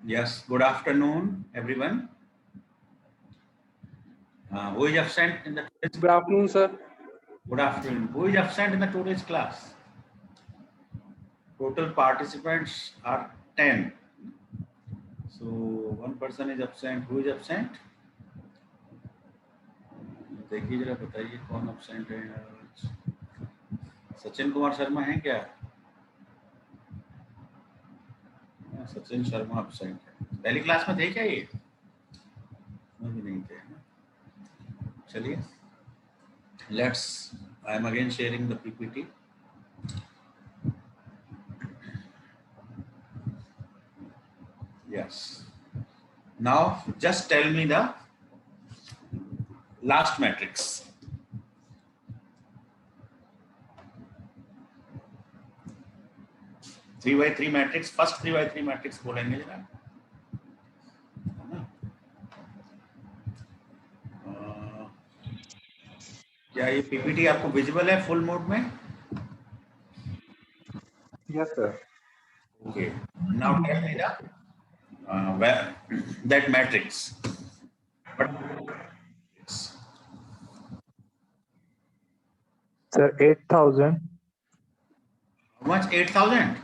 Yes, good afternoon, everyone. Who is absent in the today's Good afternoon, sir. Good afternoon. Who is absent in the today's class? Total participants are 10. So one person is absent. Who is absent? देखिए जरा बताइए कौन absent है आज? सचिन कुमार शर्मा हैं क्या? Sachin Sharma absent है. पहली क्लास में थे क्या ये? भी नहीं थे ना. चलिए. I am again sharing the PPT. Yes. Now just tell me the last matrix. Three by three matrix, first 3x3 matrix बोलेंगे जरा. क्या ये पीपीटी आपको विजिबल है फुल मोड में? Yes, sir. Okay. Now tell me that matrix. Sir, 8,000. How much? 8,000.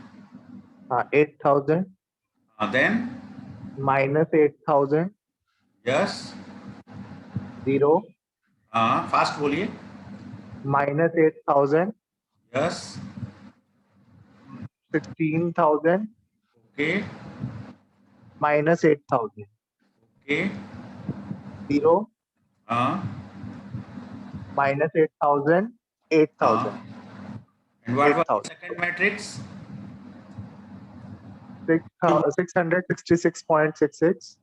8,000 Then minus 8,000. yes. 0 fast बोलिए. minus 8,000. Yes. 16,000 Okay. minus 8,000. Okay. 0 minus 8,000. 8,000. And what was the 8,000. second matrix? 666.66.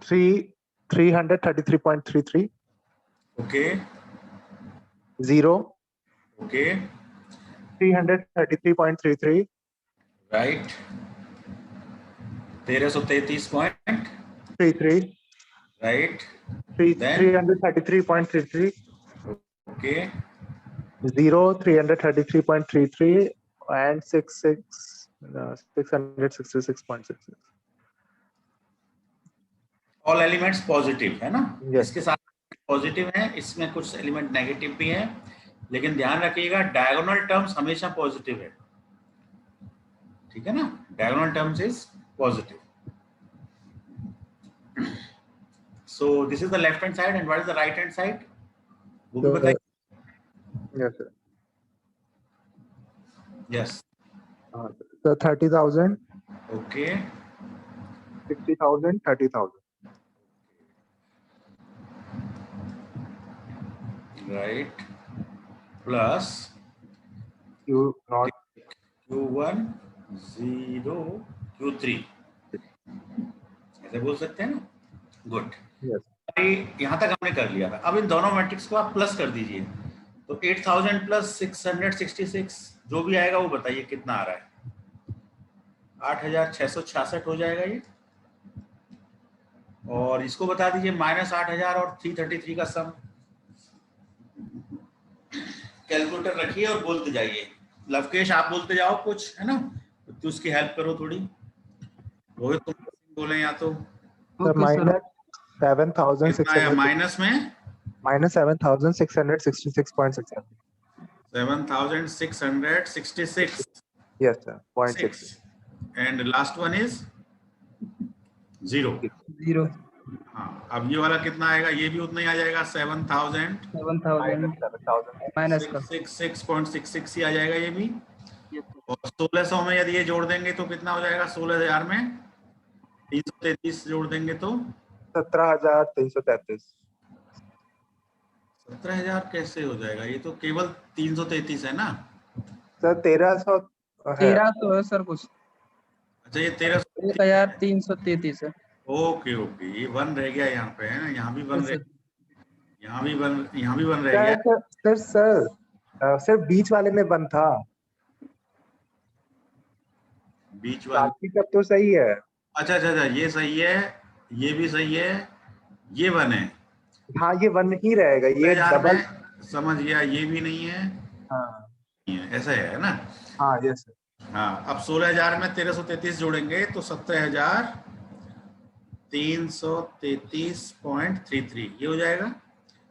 333.33. Okay. 0 Okay. 333.33. Right. 1333.33. 33. Right. 333.33. Okay. 0 333.33 and 666.66. All elements positive है ना. Yes. इसके साथ positive है, इसमें कुछ element negative भी है, लेकिन ध्यान रखिएगा डायगोनल टर्म्स हमेशा पॉजिटिव है. ठीक है ना. Diagonal terms is positive. So this is the left hand side and what is the right hand side? वो भी बताइए. Yes, sir. Yes. So 30,000, okay. 60,000, 30,000. Right. Plus Q0. Q1 0 Q3 ऐसे बोल सकते हैं ना. गुड. Yes. यहाँ तक हमने कर लिया था. अब इन दोनों मैट्रिक्स को आप प्लस कर दीजिए. तो 8,000 प्लस 666 जो भी आएगा वो बताइए कितना आ रहा है. 8,666 हो जाएगा ये. और इसको बता दीजिए माइनस 8,000 और 333 का सम. कैलकुलेटर रखिए और बोलते जाइए. लवकेश आप बोलते जाओ कुछ, है ना. तो उसकी हेल्प करो थोड़ी. रोहित तुम बोले या तो. Minus 7,600. माइनस में Minus 7,666.67. 7,666. Yes, sir. 0.6. And last one is 0. हाँ. अब ये वाला कितना आएगा? ये भी उतना ही आ जाएगा. 7,000 minus 666.66 ही आ जाएगा ये भी. और 1600 में यदि ये जोड़ देंगे तो कितना हो जाएगा? 16,000 में 333 जोड़ देंगे तो 17,333. 17,000 कैसे हो जाएगा? ये तो केवल 333 है ना. सर 1,300 है. 1300 है सर कुछ. अच्छा ये 1,333 है. Okay okay. ये 1 रह गया यहाँ पे, है ना. यहाँ भी 1 रह गया. यहाँ भी 1 रह गया. सर बीच वाले में 1 था. बीच वाला बाकी सब तो सही है. अच्छा अच्छा अच्छा. ये सही है, ये भी सही है, ये 1 है. हाँ ये 1 ही रहेगा. ये डबल. समझ गया. ये भी नहीं है. हाँ ऐसा है ना. हाँ. यस. हाँ, अब 16,000 में 1333 जोड़ेंगे तो 17,333.33 ये हो जाएगा।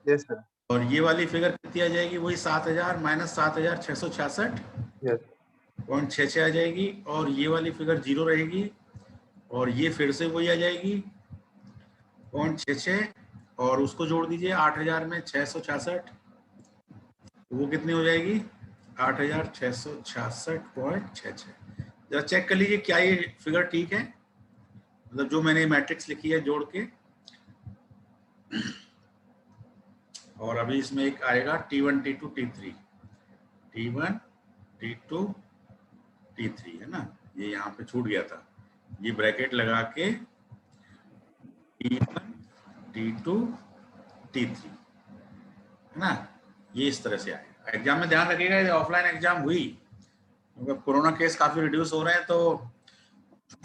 Yes sir. और ये वाली फिगर कितनी आ जाएगी, वही 7,000 माइनस 7,666.66 आ जाएगी। और ये वाली फिगर 0 रहेगी और ये फिर से वही आ जाएगी 0.66 और उसको जोड़ दीजिए 8,000 में 666, वो कितनी हो जाएगी 8,666.66। जरा चेक कर लीजिए क्या ये फिगर ठीक है, मतलब जो मैंने मैट्रिक्स लिखी है जोड़ के। और अभी इसमें एक आएगा T1 T2 T3, T1 T2 T3 है ना, ये यहाँ पे छूट गया था, ये ब्रैकेट लगा के T1 T2 T3 है ना, ये इस तरह से आएगा। एग्जाम में ध्यान रखिएगा, ये ऑफलाइन एग्जाम हुई, क्योंकि कोरोना केस काफी रिड्यूस हो रहे हैं, तो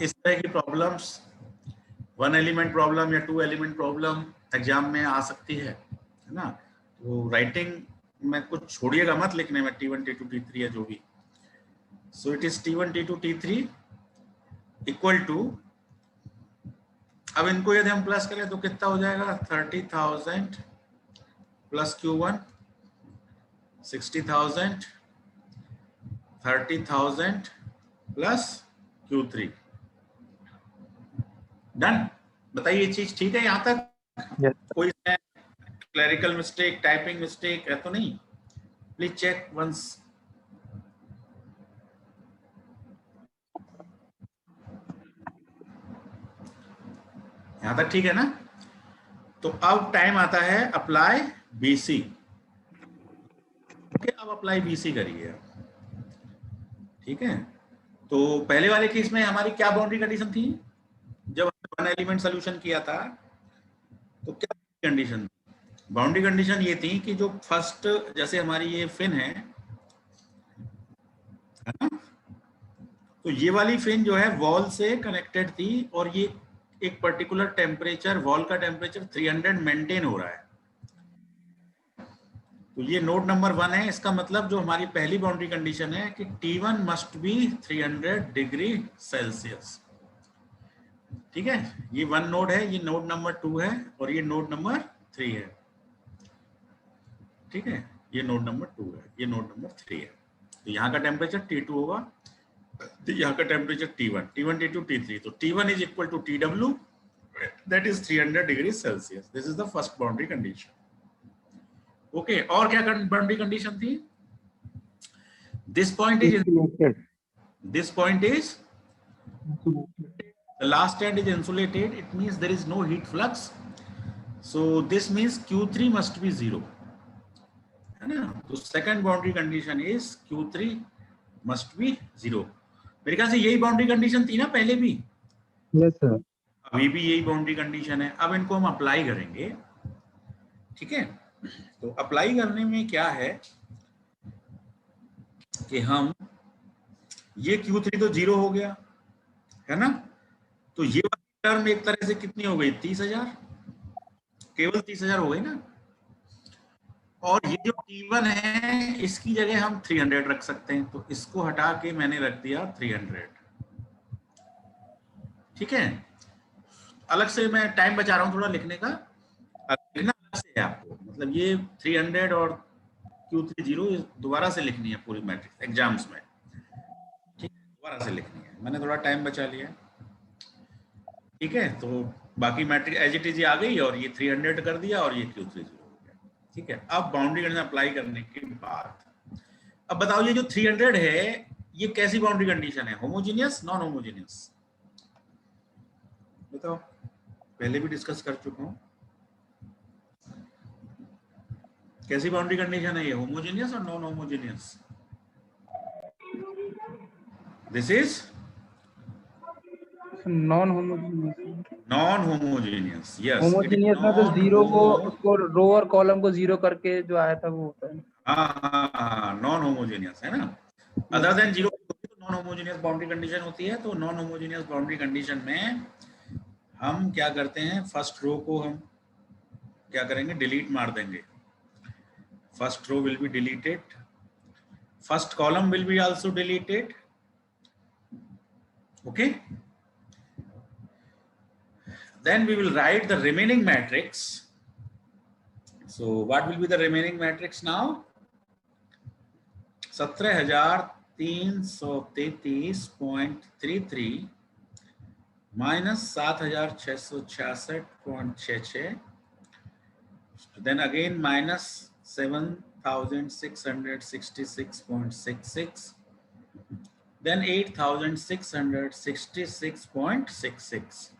इस तरह की प्रॉब्लम्स, 1 एलिमेंट प्रॉब्लम या 2 एलिमेंट प्रॉब्लम एग्जाम में आ सकती है ना। तो राइटिंग में कुछ छोड़िएगा मत लिखने में, T1 T2 T3 या जो भी। So it is T1 T2 T3 equal to, अब इनको यदि हम प्लस करें तो कितना हो जाएगा, 30,000 plus Q1 60,000, 30,000 plus Q3। Done. बताइए ये चीज ठीक है यहाँ तक? यस कोई क्लरिकल मिस्टेक, टाइपिंग मिस्टेक है तो नहीं? Please check once. यहां तक ठीक है ना? तो अब टाइम आता है अप्लाई बीसी। अब अप्लाई बीसी करिए, ठीक है। तो पहले वाले केस में हमारी क्या बाउंड्री कंडीशन थी, जब हमने 1 एलिमेंट सोल्यूशन किया था तो क्या कंडीशन, बाउंड्री कंडीशन ये थी कि जो फर्स्ट, जैसे हमारी ये फिन है ना, तो ये वाली फिन जो है वॉल से कनेक्टेड थी और ये एक पर्टिकुलर टेम्परेचर, वॉल का टेम्परेचर 300 मेंटेन हो रहा है। तो ये नोड नंबर 1 है, इसका मतलब जो हमारी पहली बाउंड्री कंडीशन है कि T1 must be 300 degree Celsius, ठीक है। ये 1 नोड है, ये नोड नंबर 2 है और ये नोड नंबर 3 है, ठीक है। ये नोड नंबर 2 है, ये नोड नंबर 3 है। तो यहाँ का टेम्परेचर T2 होगा, तो यहाँ का temperature T1, T1 T2 T3, तो T1 is equal to TW, that is 300 degree Celsius. This is the first boundary condition. Okay, और क्या बाउंड्री कंडीशन थी? This point is, this point is, the last end is insulated, it means there is no heat flux, so this means Q3 must be 0, है ना। तो second boundary condition is Q3 must be 0। मेरे ख्याल से यही boundary condition थी ना पहले भी? Yes sir. अभी भी यही बाउंड्री कंडीशन है। अब इनको हम अप्लाई करेंगे, ठीक है। तो अप्लाई करने में क्या है कि हम, ये Q3 तो 0 हो गया है ना, तो ये वाली टर्म एक तरह से कितनी हो गई, 30,000, केवल 30,000 हो गई ना। और ये जो T1 है इसकी जगह हम 300 रख सकते हैं, तो इसको हटा के मैंने रख दिया 300, ठीक है। अलग से मैं टाइम बचा रहा हूँ थोड़ा लिखने का, लिखना अलग से है आपको, मतलब ये 300 और Q3 0 दोबारा से लिखनी है पूरी मैट्रिक्स एग्जाम्स में, ठीक है, दोबारा से लिखनी है। मैंने थोड़ा टाइम बचा लिया, ठीक है। तो बाकी मैट्रिक्स एज इट इज आ गई और ये 300 कर दिया और ये Q3 0 हो गया, ठीक है। अब बाउंड्री कंडीशन अप्लाई करने के बाद अब बताओ ये जो 300 है ये कैसी बाउंड्री कंडीशन है, होमोजीनियस नॉन होमोजीनियस? बताओ, पहले भी डिस्कस कर चुका हूं। कैसी बाउंड्री कंडीशन है ये, होमोजीनियस और non homogeneous? This is non homogeneous. Non homogeneous, yes. Homogeneous में तो जीरो को, उसको रो और कॉलम को जीरो करके जो आया था वो होता है। हाँ, नॉन होमोजीनियस है ना। अदर देन जीरो तो नॉन होमोजीनियस बाउंड्री कंडीशन होती है। तो नॉन होमोजीनियस बाउंड्री कंडीशन में हम क्या करते हैं, फर्स्ट रो को हम क्या करेंगे, डिलीट मार देंगे। First row will be deleted, first column will be also deleted Okay. Then we will write the remaining matrix. So what will be the remaining matrix now? 17,333.33 minus 7,666.66, then again minus 7,666.66, then 8,666.66,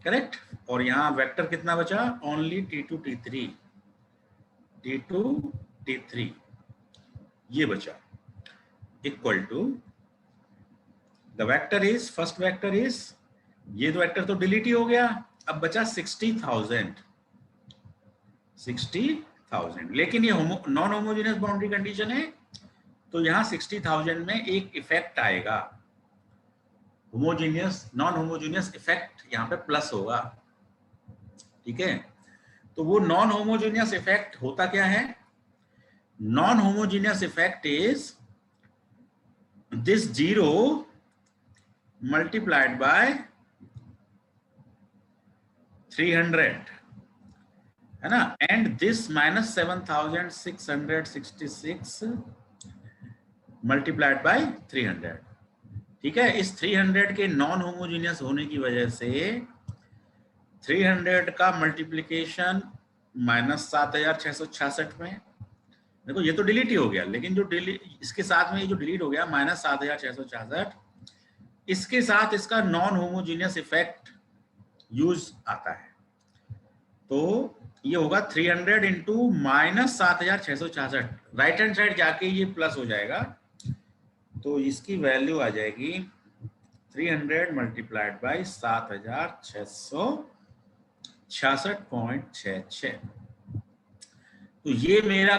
correct. और यहाँ vector कितना बचा? Only T2 T3, T2 T3 ये बचा, equal to the vector is, first vector is, ये तो vector तो delete ही हो गया, अब बचा 60,000, 60,000। लेकिन ये नॉन होमोजेनियस बाउंड्री कंडीशन है, तो यहाँ 60,000 में एक इफेक्ट आएगा, होमोजेनियस नॉन होमोजेनियस इफेक्ट यहाँ पे प्लस होगा, ठीक है। तो वो नॉन होमोजेनियस इफेक्ट होता क्या है? Non homogeneous effect is this 0 multiplied by 300, है ना, and this minus 7,666 multiplied by 300, ठीक है। इस 300 के नॉन होमोजेनियस होने की वजह से 300 का मल्टीप्लीकेशन माइनस 7,666 में, देखो ये तो डिलीट ही हो गया, लेकिन जो इसके साथ में ये जो डिलीट हो गया माइनस 7,666, इसके साथ इसका नॉन होमोजेनियस इफेक्ट यूज आता है, तो ये होगा 300 into minus 7,666, right hand side जाके ये प्लस हो जाएगा, तो इसकी वैल्यू आ जाएगी 300 मल्टीप्लाइड बाई 7,666.66। तो ये मेरा,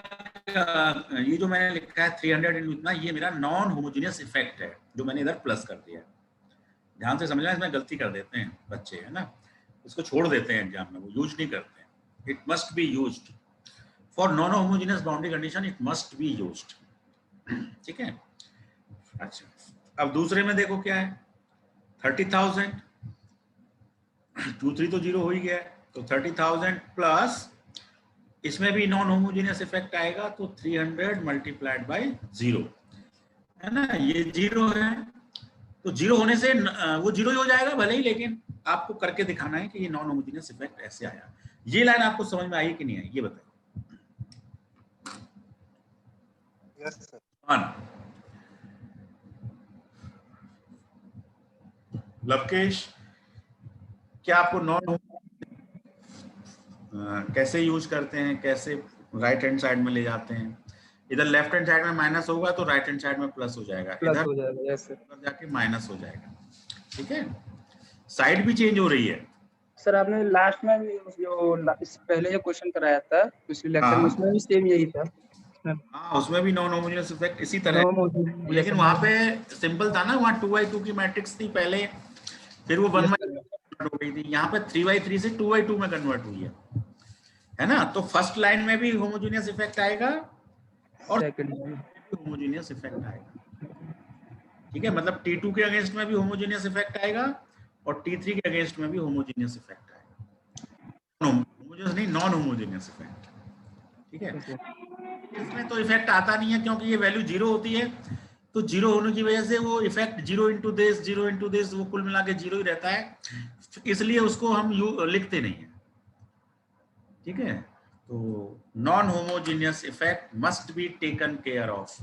ये जो मैंने लिखा है 300 इंटू इतना, ये मेरा नॉन होमोजेनियस इफेक्ट है जो मैंने इधर प्लस कर दिया। ध्यान से समझना, इसमें गलती कर देते हैं बच्चे, है ना, इसको छोड़ देते हैं एग्जाम में, वो यूज नहीं करते हैं। It must be used for non homogeneous boundary condition, it must be used, ठीक है। अच्छा, अब दूसरे में देखो क्या है, 30,000, 2 3 तो 0 हो ही गया है, तो 30,000 प्लस इसमें भी नॉन होमोजेनियस इफेक्ट आएगा, तो 300 मल्टीप्लाइड बाई 0, है ना, ये 0 है, तो 0 होने से वो 0 ही हो जाएगा भले ही, लेकिन आपको करके दिखाना है कि ये नॉन होमोजेनियस इफेक्ट ऐसे आया। ये लाइन आपको समझ में आई कि नहीं आई, ये बताइए। Yes sir. लवकेश, क्या आपको नॉन कैसे यूज करते हैं, कैसे राइट हैंड साइड में ले जाते हैं? इधर लेफ्ट हैंड साइड में माइनस होगा तो राइट हैंड साइड में प्लस हो जाएगा, इधर हो जाएगा, यस सर, जाके माइनस हो जाएगा, ठीक है। साइड भी चेंज हो रही है। सर आपने लास्ट में भी जो पहले जो क्वेश्चन कराया था पिछले लेक्चर में, उसमें भी सेम यही था। हाँ, उसमें भी नॉन होमोजेनियस इफेक्ट इसी तरह, लेकिन वहां पे सिंपल था ना, वहां 2x2 की मैट्रिक्स थी पहले, फिर वो 1/2 हो गई थी, यहाँ पे 3x3 से 2x2 में कन्वर्ट हुई है ना। तो फर्स्ट लाइन में भी होमोजेनियस इफेक्ट आएगा और सेकंड में भी होमोजेनियस इफेक्ट आएगा, ठीक है। मतलब T2 के अगेंस्ट में भी होमोजेनियस इफेक्ट आएगा और T3 के अगेंस्ट में भी होमोजेनियस इफेक्ट आएगा, होमोजेनियस नहीं, नॉन होमोजेनियस इफेक्ट, ठीक है। इसमें तो इफेक्ट आता नहीं है क्योंकि ये वैल्यू 0 होती है, तो 0 होने की वजह से वो इफेक्ट 0 इंटू दिस वो कुल मिला के 0 ही रहता है, इसलिए उसको हम लिखते नहीं है, ठीक है। तो non homogeneous effect must be taken care of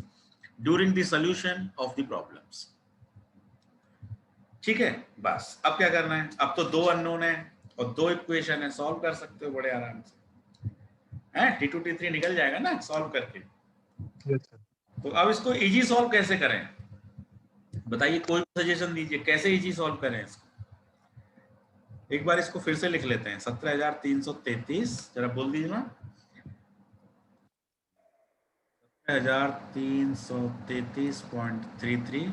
during the solution of the problems, ठीक है। बस अब क्या करना है, अब तो 2 अननोन है और 2 इक्वेशन है, सॉल्व कर सकते हो बड़े आराम से, है, T2 T3 निकल जाएगा ना सॉल्व करके। Yes sir. तो अब इसको इजी सॉल्व कैसे करें, बताइए, कोई सजेशन दीजिए कैसे इजी सॉल्व करें इसको। एक बार इसको फिर से लिख लेते हैं, 17,333, जरा बोल दीजिए ना, 17,333.33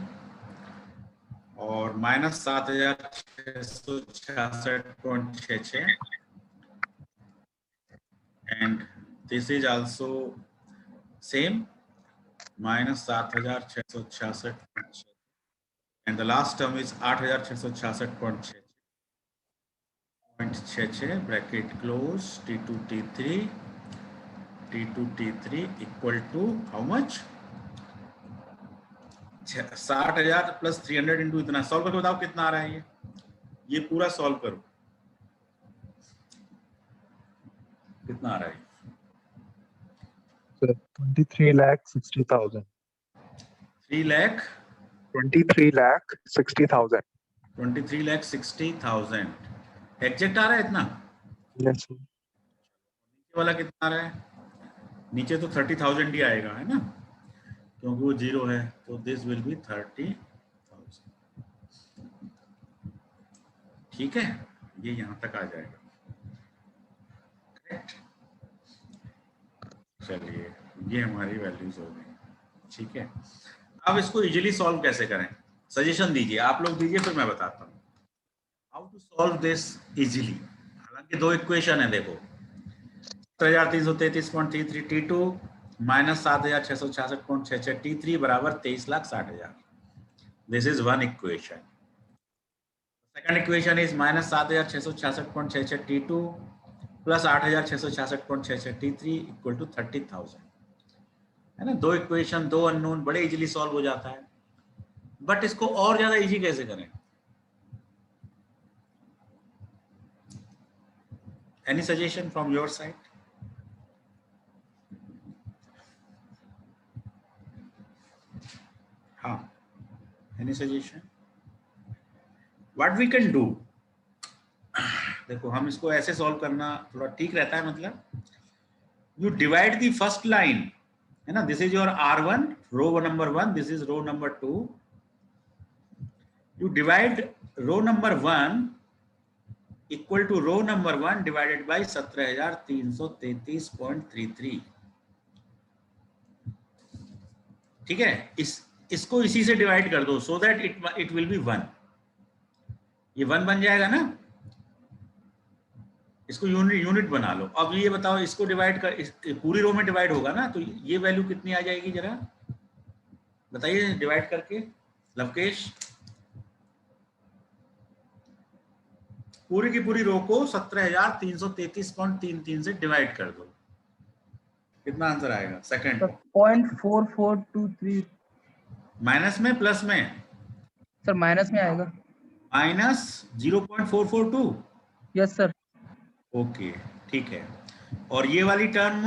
और minus 7,666.66, and this is also same, minus 7,666. And the last term is 8666.66 bracket close T2 T3 equal to how much 60,000 plus 300 into इतना। सॉल्व करके बताओ कितना आ रहा है ये पूरा सॉल्व करो कितना आ रहा है। 23,60,000. 23,60,000. 23,60,000 एग्जैक्ट आ रहा है इतना। Yes, sir. नीचे वाला कितना आ रहा है? नीचे तो 30,000 ही आएगा है ना, क्योंकि वो 0 है, तो दिस विल बी 30,000। ठीक है, ये यहां तक आ जाएगा। करेक्ट। चलिए, ये हमारी वैल्यूज हो गई। ठीक है, अब इसको इजीली सॉल्व कैसे करें, सजेशन दीजिए, आप लोग दीजिए, फिर मैं बताता हूँ how to solve this easily. हालांकि दो इक्वेशन है, देखो 7333.33 T2 माइनस 7666.66 T3 बराबर 23,60,000। This is one equation. Second equation is minus 7666.66 T2 plus 8666.66 T3 equal to 30,000, है ना। दो इक्वेशन, दो अननोन, बड़े इजीली सॉल्व हो जाता है। बट इसको और ज्यादा इजी कैसे करें? Any suggestion from your side? हाँ, any suggestion? What we can do, देखो हम इसको ऐसे सॉल्व करना थोड़ा ठीक रहता है। मतलब you divide the first line, है ना, this is your R1 row number 1, this is row number 2। You divide row number 1 equal to row number 1 divided by 17,333.33। ठीक है, इसको इसी से डिवाइड कर दो so that it will be 1। ये 1 बन जाएगा ना, इसको यूनिट बना लो। अब ये बताओ, इसको डिवाइड कर, पूरी रो में डिवाइड होगा ना, तो ये वैल्यू कितनी आ जाएगी, जरा बताइए डिवाइड करके लवकेश। पूरी की पूरी रो को 17,333.33 से डिवाइड कर दो, कितना आंसर आएगा? सेकंड 0.4423। माइनस में प्लस में? सर माइनस में आएगा। माइनस 0.442। Yes sir. ओके, ठीक है। और ये वाली टर्म,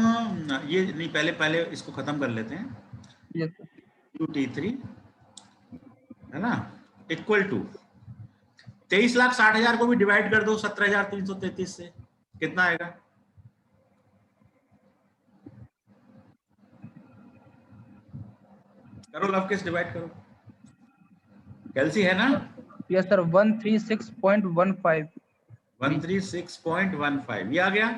ये नहीं, पहले इसको खत्म कर लेते हैं। Yes sir. T3 है ना, इक्वल टू 23,60,000 को भी डिवाइड कर दो 17,333 से, कितना आएगा? करो लवकेश, डिवाइड करो, कैलसी है ना। Yes sir, 136.15। 136.15 ये आ गया।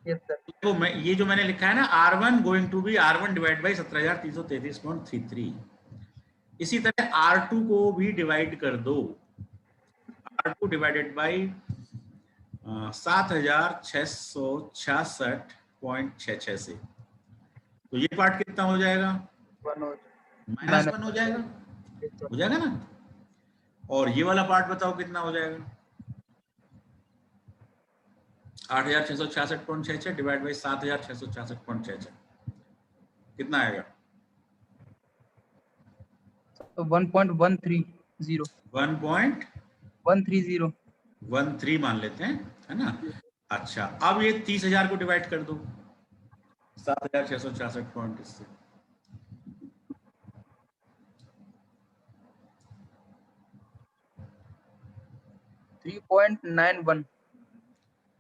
Yes sir. तो मैं ये जो मैंने लिखा है ना, R1 going to be R1 divide by 17,333.33। इसी तरह R2 को भी डिवाइड कर दो, R2 डिवाइडेड बाई 7,666.66 से। तो ये पार्ट कितना हो जाएगा? -1 हो जाएगा, हो जाएगा ना। और ये वाला पार्ट बताओ कितना हो जाएगा? 8,666.66 डिवाइड बाई 7,666.66, कितना आएगा? 1.130। 1.130 मान लेते हैं, है ना। अच्छा, अब ये 30,000 को डिवाइड कर दो 7,666 पॉइंट से। 3.91।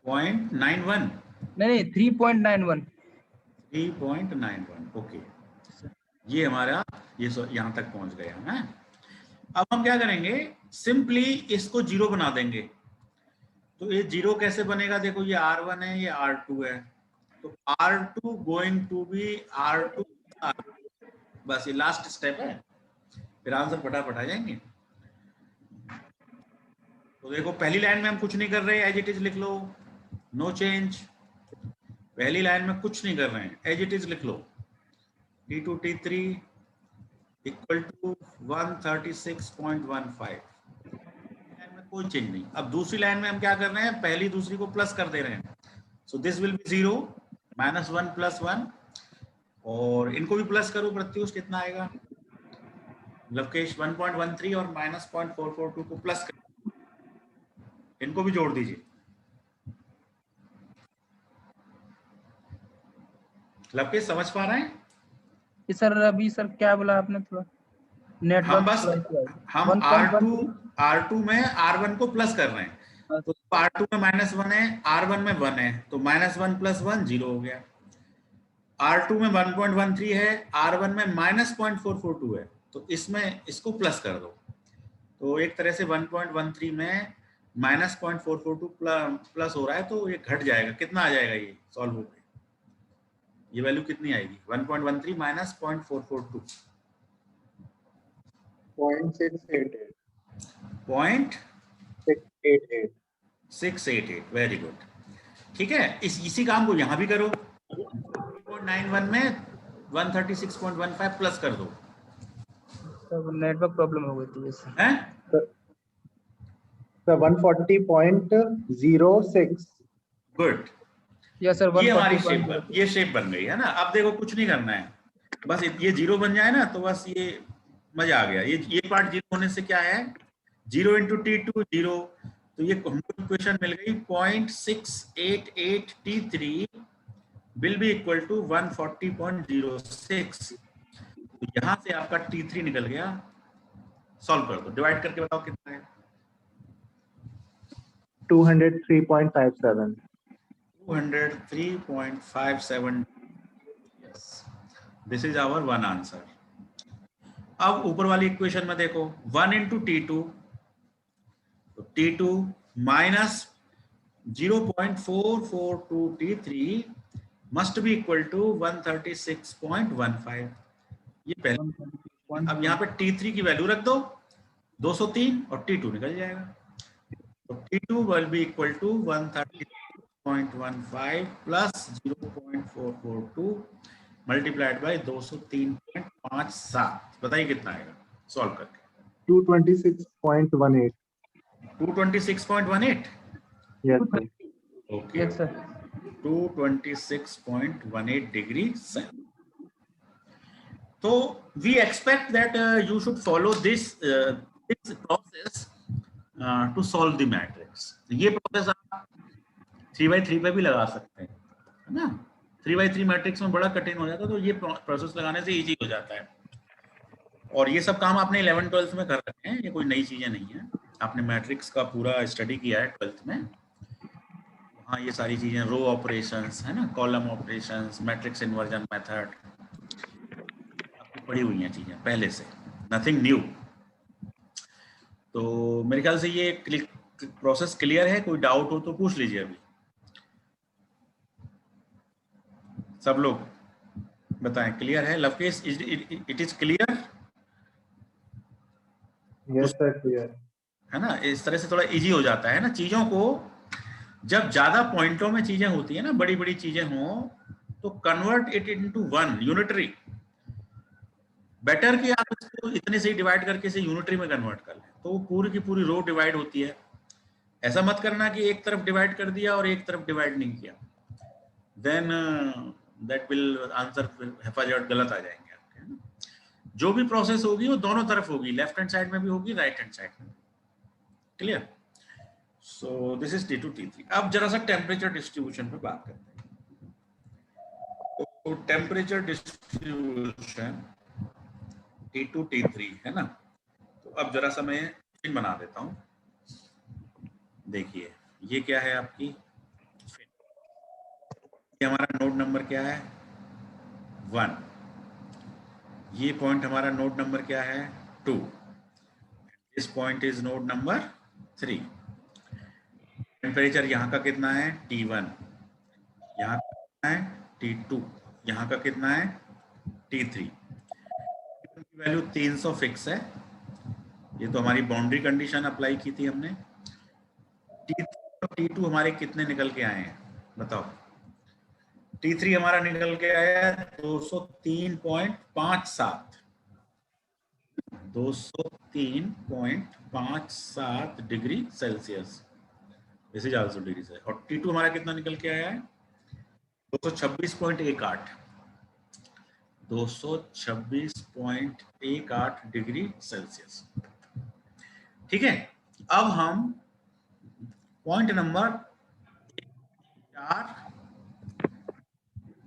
0.91 नहीं 3.91। 3.91। ओके, ये हमारा ये यहां तक पहुंच गया है। अब हम क्या करेंगे, सिंपली इसको 0 बना देंगे। तो ये 0 कैसे बनेगा? देखो ये R1 है, ये R2 है, तो R2 going to B R2, बस ये लास्ट स्टेप है, फिर आंसर फटाफट आ जाएंगे। तो देखो पहली लाइन में हम कुछ नहीं कर रहे, एज इट इज लिख लो, नो चेंज। पहली लाइन में कुछ नहीं कर रहे हैं, एज इट इज लिख लो। T2 T3 equal to 136.15। Line में कोई चेंज नहीं। अब दूसरी लाइन में हम क्या कर रहे हैं, पहली दूसरी को प्लस कर दे रहे हैं। सो दिस विल बी 0 -1 + 1, और इनको भी प्लस करो प्रत्युष, कितना आएगा लवकेश? 1.13 और -0.442 को प्लस कर, इनको भी जोड़ दीजिए। लवकेश समझ पा रहे हैं? सर अभी सर क्या बोला आपने, थोड़ा नेटवर्क हम R2 में R1 को प्लस कर रहे हैं, तो R2 में -1 है, R1 में 1 है, तो -1 + 1 0 हो गया। R2 में 1.13 है, R1 में -0.442 है, तो इसमें इसको प्लस कर दो, तो एक तरह से 1.13 में -0.442 प्लस हो रहा है, तो ये घट जाएगा। कितना आ जाएगा ये सॉल्व होकर? ये वैल्यू कितनी आएगी? 1.13 माइनस 0.442, 0.688। Very good. ठीक है, इसी काम को यहाँ भी करो। 0.91 में 136.15 प्लस कर दो। नेटवर्क प्रॉब्लम हो गई थी वैसे। हैं? 140.06। गुड। यस सर, ये हमारी शेप बन गई है ना। अब देखो कुछ नहीं करना है, बस ये 0 बन जाए ना, तो बस ये मजा आ गया। ये पार्ट 0 होने से क्या है, 0 × T2 0, तो ये हमको इक्वेशन मिल गई 0.688 T3 will be equal to 140.06। तो यहां से आपका T3 निकल गया। सॉल्व कर दो, डिवाइड करके बताओ कितना है। 203.57। 203.57। Yes, this is hour one answer. अब ऊपर वाली इक्वेशन में देखो, 1 × T2, तो T2 minus 0.442 T3 must be equal to 136.15। ये पहले। अब यहाँ पे T3 की वैल्यू रख दो 203 और T2 निकल जाएगा। तो T2 will be equal to 136.15 plus 0.442 multiplied by 203.57। बताइए कितना आएगा सॉल्व करके? 226.18। 226.18। Yes sir. Okay, yes sir. 226.18 degree cent. तो we expect that you should follow this process to solve the matrix. ये प्रोसेस आप 3x3 पे भी लगा सकते हैं, है ना। 3x3 मैट्रिक्स में बड़ा कठिन हो जाता है, तो ये प्रोसेस लगाने से इजी हो जाता है। और ये सब काम आपने 11th-12th में कर रखे हैं, ये कोई नई चीजें नहीं है। आपने मैट्रिक्स का पूरा स्टडी किया है 12th में। हाँ, ये सारी चीजें, रो ऑपरेशंस है ना, column operations, matrix inversion method, आपकी पढ़ी हुई हैं चीजें पहले से, नथिंग न्यू। तो मेरे ख्याल से ये प्रोसेस क्लियर है। कोई डाउट हो तो पूछ लीजिए अभी। सब लोग बताएं, क्लियर है? Lavkesh, it is clear? Yes sir, clear है ना। इस तरह से थोड़ा इजी हो जाता है ना चीजों को। जब ज्यादा पॉइंटों में चीजें होती है ना, बड़ी बड़ी चीजें हों, तो convert it into one unitary. Better कि आप इसको इतने से ही डिवाइड करके से यूनिटरी में कन्वर्ट कर लें, तो वो पूरी की पूरी रो डिवाइड होती है। ऐसा मत करना कि एक तरफ डिवाइड कर दिया और एक तरफ डिवाइड नहीं किया, देन दैट विल आंसर हेफाजत गलत आ जाएंगे आपके, है ना। जो भी प्रोसेस होगी वो दोनों तरफ होगी, लेफ्ट हैंड साइड में भी होगी, राइट हैंड साइड में। Clear? So this is T2 T3। अब जरा सा टेम्परेचर डिस्ट्रीब्यूशन पे बात करते हैं। तो टेम्परेचर डिस्ट्रीब्यूशन T2 T3 है ना। तो अब जरा सा मैं फिन बना देता हूं। देखिए ये क्या है आपकी फिन, ये हमारा नोड नंबर क्या है 1, ये पॉइंट हमारा नोड नंबर क्या है 2, this point is node number 3। Temperature यहाँ का कितना है T1, यहाँ का कितना है T2, यहाँ का कितना है T3। की वैल्यू 300 फिक्स है, ये तो हमारी बाउंड्री कंडीशन अप्लाई की थी हमने। T3 और T2 हमारे कितने निकल के आए हैं बताओ? T3 हमारा निकल के आया 203.57, 203.57 डिग्री सेल्सियस, इसे 400 डिग्री से। और T2 हमारा कितना निकल के आया है? 226.18, 226.18 डिग्री सेल्सियस। ठीक है, अब हम पॉइंट नंबर 4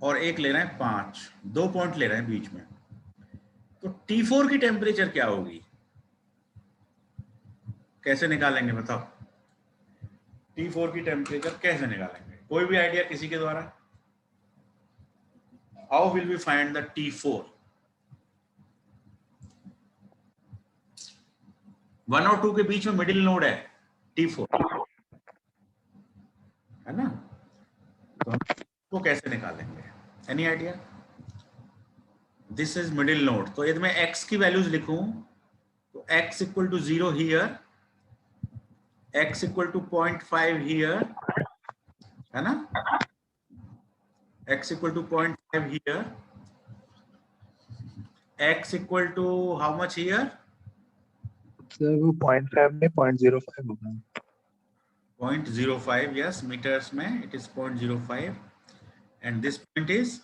और 1 ले रहे हैं 5, 2 पॉइंट ले रहे हैं बीच में। तो T4 की टेम्परेचर क्या होगी, कैसे निकालेंगे बताओ? T4 की टेम्परेचर कैसे निकालेंगे? कोई भी आइडिया किसी के द्वारा? How will we find the T4? 1 और 2 के बीच में मिडिल नोड है T4, है ना? तो हम वो कैसे निकालेंगे? Any idea? This is middle node. तो यदि मैं x की वैल्यूज लिखूं तो x equal to 0 here, x equal to 0.5 here, है ना? x equal to 0.5 here, x equal to how much here? Sir वो 0.5 में 0.05 होगा। 0.05, yes, meters में it is 0.05, and this point is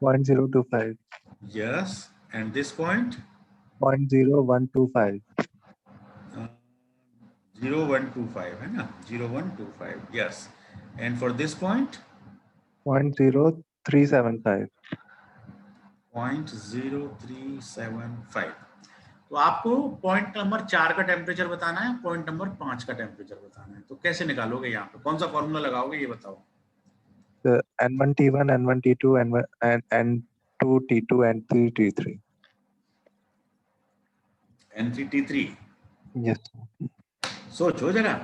0.025, yes, and this point 0.0125, 0125, है ना? 0125, yes, and for this point 0.0375। 0.0375। तो आपको पॉइंट नंबर 4 का टेम्परेचर बताना है, पॉइंट नंबर 5 का टेम्परेचर बताना है। तो कैसे निकालोगे? यहाँ पे कौन सा फॉर्मूला लगाओगे ये बताओ? N1T1, N1T2, N2T2, N3T3। N3T3। Yes. सोचो जरा,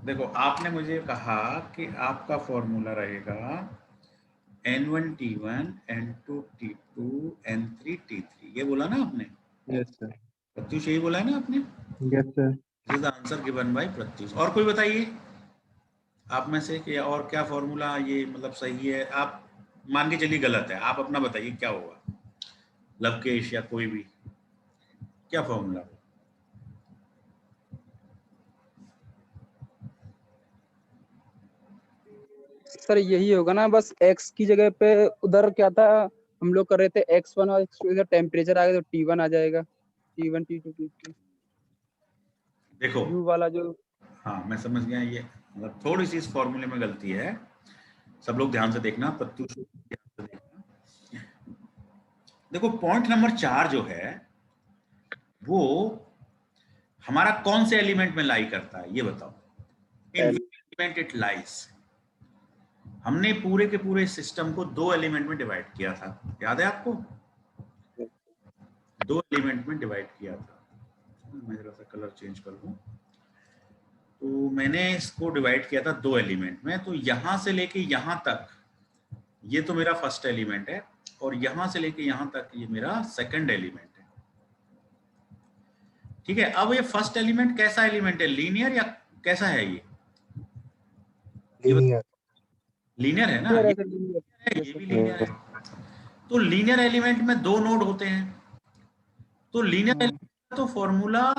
देखो आपने मुझे कहा कि आपका फॉर्मूला रहेगा N1T1, N2T2, N3T3, ये बोला ना आपने? Yes sir. प्रत्युष यही बोला है ना आपने? Yes sir. This is the answer given by Pratyush. और कोई बताइए आप में से कि और क्या फॉर्मूला ये मतलब सही है? आप मान के चलिए गलत है, आप अपना बताइए क्या होगा? लवकेश या कोई भी, क्या फॉर्मूला? सर यही होगा ना, बस x की जगह पे उधर क्या था, हम लोग कर रहे थे x1 और x2, इधर टेम्परेचर आ गया तो T1 आ जाएगा, T1 T2 T3। देखो U वाला जो, हाँ मैं समझ गया, ये मतलब थोड़ी सी इस फॉर्मूले में गलती है, सब लोग ध्यान से देखना, प्रत्युष ध्यान से देखना। देखो पॉइंट नंबर 4 जो है वो हमारा कौन से एलिमेंट में लाई करता है ये बताओ? इन एलिमेंट इट लाइज। हमने पूरे के पूरे सिस्टम को 2 एलिमेंट में डिवाइड किया था, याद है आपको? 2 एलिमेंट में डिवाइड किया था। मैं जरा सा कलर चेंज कर दूं। तो मैंने इसको डिवाइड किया था 2 एलिमेंट में। तो यहां से लेके यहां तक ये तो मेरा फर्स्ट एलिमेंट है, और यहां से लेके यहां तक ये मेरा सेकंड एलिमेंट है। ठीक है, अब ये फर्स्ट एलिमेंट कैसा एलिमेंट है? लीनियर या कैसा है ये? लीनियर। लीनियर है ना? ये भी लीनियर है। तो लीनियर एलिमेंट में 2 नोड होते हैं। तो लीनियर एलिमेंट का तो फॉर्मूला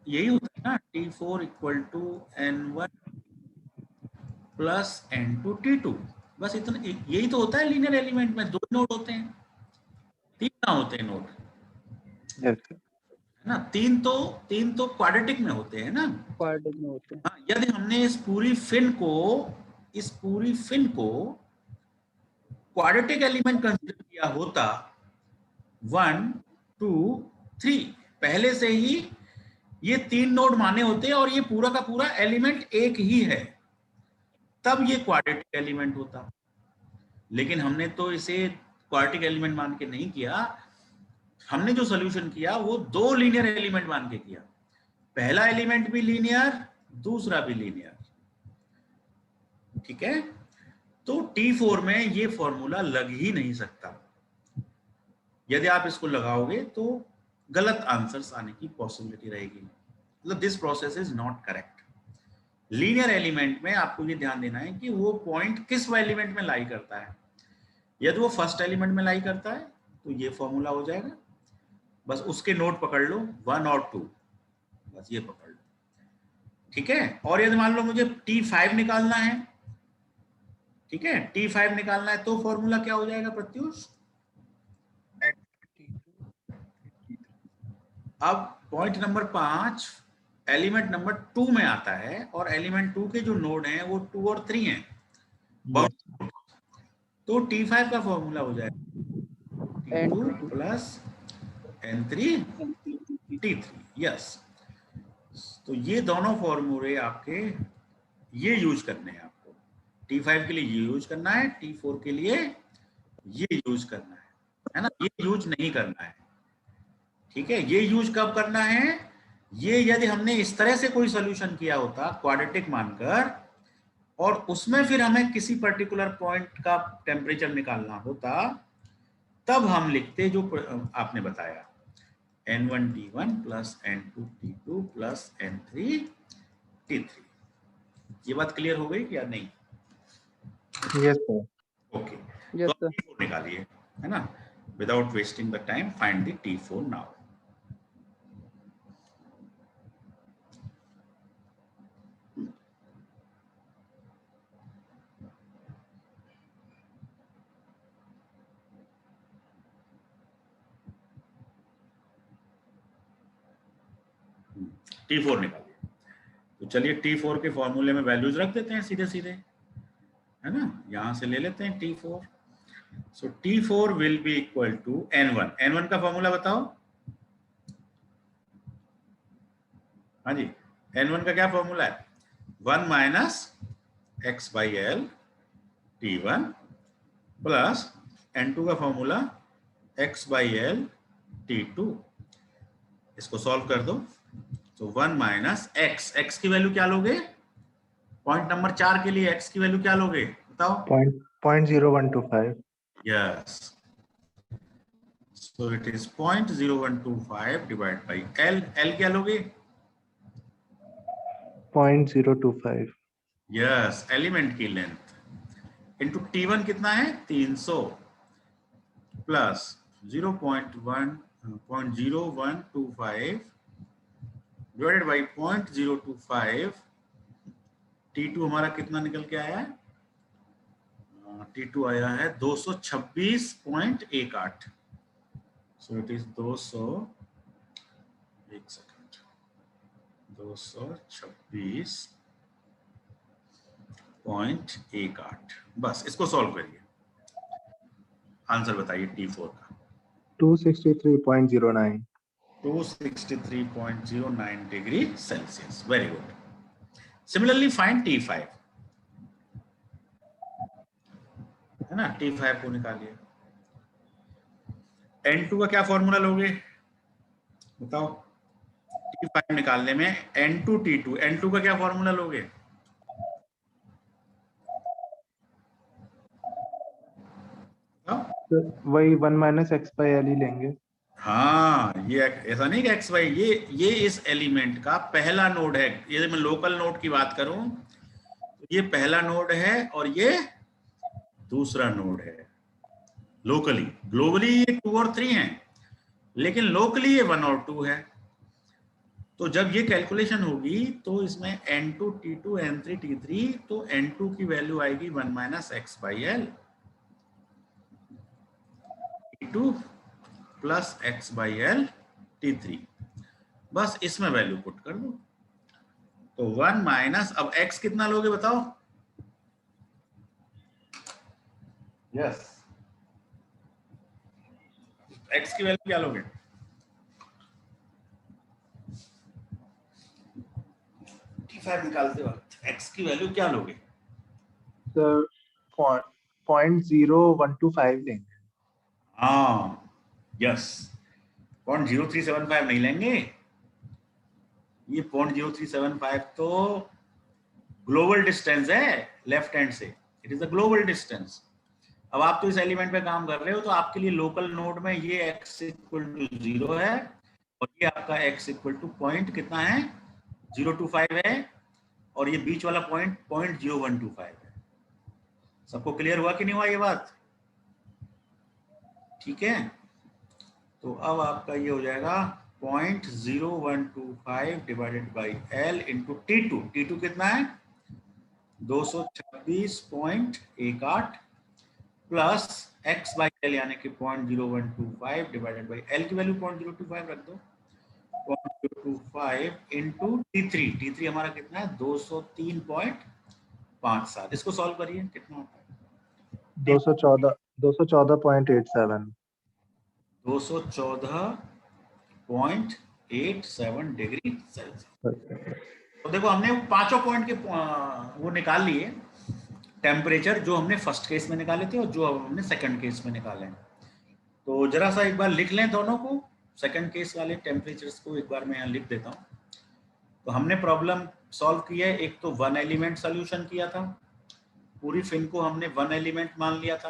यही होता है ना, T4 equal to N1 plus N2 T2। बस इतना, यही तो होता है लीनियर एलिमेंट में, 2 नोड होते हैं, 3 ना होते हैं नोड, यस है ना? 3 तो क्वाड्रेटिक में होते हैं ना। क्वाड्रेटिक में होते हैं। हाँ, यदि हमने इस पूरी फिन को क्वाड्रेटिक एलिमेंट कंसीडर किया होता 1 2 3, पहले से ही ये 3 नोड माने होते और ये पूरा का पूरा एलिमेंट एक ही है, तब ये क्वाड्रेटिक एलिमेंट होता। लेकिन हमने तो इसे क्वाड्रेटिक एलिमेंट मान के नहीं किया, हमने जो सोल्यूशन किया वो 2 लीनियर एलिमेंट मान के किया। पहला एलिमेंट भी लीनियर, दूसरा भी लीनियर। ठीक है, तो T4 में ये फॉर्मूला लग ही नहीं सकता। यदि आप इसको लगाओगे तो गलत आंसर्स आने की पॉसिबिलिटी रहेगी, मतलब this process is not correct. Linear element में आपको ये ध्यान देना है कि वो पॉइंट किस एलिमेंट में लाई करता है। यदि वो फर्स्ट एलिमेंट में लाई करता है तो ये फॉर्मूला हो जाएगा, बस उसके नोड पकड़ लो 1 और 2, बस ये पकड़ लो, ठीक है। और यदि मान लो मुझे T5 निकालना है, ठीक है, T5 निकालना है तो फॉर्मूला क्या हो जाएगा प्रत्युष? अब पॉइंट नंबर 5 एलिमेंट नंबर 2 में आता है और एलिमेंट 2 के जो नोड हैं वो 2 और 3 हैं, तो T5 का फॉर्मूला हो जाएगा T2 plus N3 T3, yes. तो ये दोनों फॉर्मूले आपके ये यूज करने हैं आपको, T5 के लिए ये यूज करना है, T4 के लिए ये यूज करना है ना, ये यूज नहीं करना है, ठीक है। ये यूज कब करना है? ये यदि हमने इस तरह से कोई सोल्यूशन किया होता क्वाड्रेटिक मानकर और उसमें फिर हमें किसी पर्टिकुलर पॉइंट का टेम्परेचर निकालना होता, तब हम लिखते जो आपने बताया N1 T1 plus N2 T2 plus N3 T3। ये बात क्लियर हो गई या नहीं? Yes sir. ओके, यस तो सर। T4 निकालिए, है ना, without wasting the time find the T4 now. T4 निकालिए। तो चलिए T4 के फॉर्मूले में वैल्यूज रख देते हैं सीधे सीधे, है ना, यहां से ले लेते हैं T4। So T4 will be equal to N1। N1 का फॉर्मूला बताओ। हाँ जी, N1 का क्या फॉर्मूला है? 1 minus x by L T1 plus N2 का formula x by L T2। इसको सॉल्व कर दो। तो 1 माइनस x की वैल्यू क्या लोगे? पॉइंट नंबर 4 के लिए x की वैल्यू क्या लोगे बताओ? 0.0125। Yes, so it is 0.0125 divide by l। l क्या लोगे? 0.025। यस, एलिमेंट की लेंथ इंटू T1 कितना है? 300 प्लस 0.0125 डिवाइडेड बाई 0.025। T2 हमारा कितना निकल के आया है? T2 आया है 226.18। सो इट इज 226.18। बस इसको सॉल्व करिए, आंसर बताइए T4 का। 263.09। 263.09 degree Celsius. Very good. Similarly find T5, है ना, T5 को निकालिए। N2 का क्या फॉर्मूला लोगे बताओ? T5 निकालने में N2 T2, N2 का क्या फॉर्मूला लोगे? तो वही 1 माइनस एक्स बाई एल ही लेंगे। हाँ, ये ऐसा नहीं कि एक्स वाई, ये इस एलिमेंट का पहला नोड है। ये मैं लोकल नोड की बात करूं तो ये पहला नोड है और ये दूसरा नोड है लोकली। ग्लोबली ये 2 और 3 हैं, लेकिन लोकली ये 1 और 2 है। तो जब ये कैलकुलेशन होगी तो इसमें N2 T2 N3 T3, तो N2 की वैल्यू आएगी 1 minus x by L T2 plus x by L T3। बस इसमें वैल्यू पुट कर दो। तो 1 माइनस, अब x कितना लोगे बताओ? यस, x की वैल्यू क्या लोगे? T5 निकालते वक्त x की वैल्यू क्या लोगे? सर 0.0125 लेंगे। हाँ, यस, 0.0375 नहीं लेंगे। ये 0.0375 तो ग्लोबल डिस्टेंस है लेफ्ट हैंड से, it is the global distance. अब आप तो इस एलिमेंट पे काम कर रहे हो तो आपके लिए लोकल नोड में ये x इक्वल टू 0 है और ये आपका x इक्वल टू पॉइंट कितना है? 025 है, और ये बीच वाला पॉइंट 0.0125 है। सबको क्लियर हुआ कि नहीं हुआ ये बात? ठीक है, तो अब आपका ये हो जाएगा 0.0125 divided by L into T2। T2 कितना है 226.18 प्लस x बाई एल यानी कि 0.0125 डिवाइडेड बाई L की वैल्यू 0.025 रख दो 0.025 इंटू T3 हमारा कितना है 203.57। इसको सॉल्व करिए कितना होता है 214.87 214.87 डिग्री सेल्सियस। तो देखो हमने पांचों पॉइंट के वो निकाल लिए टेम्परेचर, जो हमने फर्स्ट केस में निकाले थे और जो हमने सेकंड केस में निकाले हैं। तो जरा सा एक बार लिख लें दोनों को, सेकंड केस वाले टेम्परेचर्स को एक बार मैं यहाँ लिख देता हूँ। तो हमने प्रॉब्लम सॉल्व की है, एक तो 1 एलिमेंट सोल्यूशन किया था, पूरी फिन को हमने 1 एलिमेंट मान लिया था,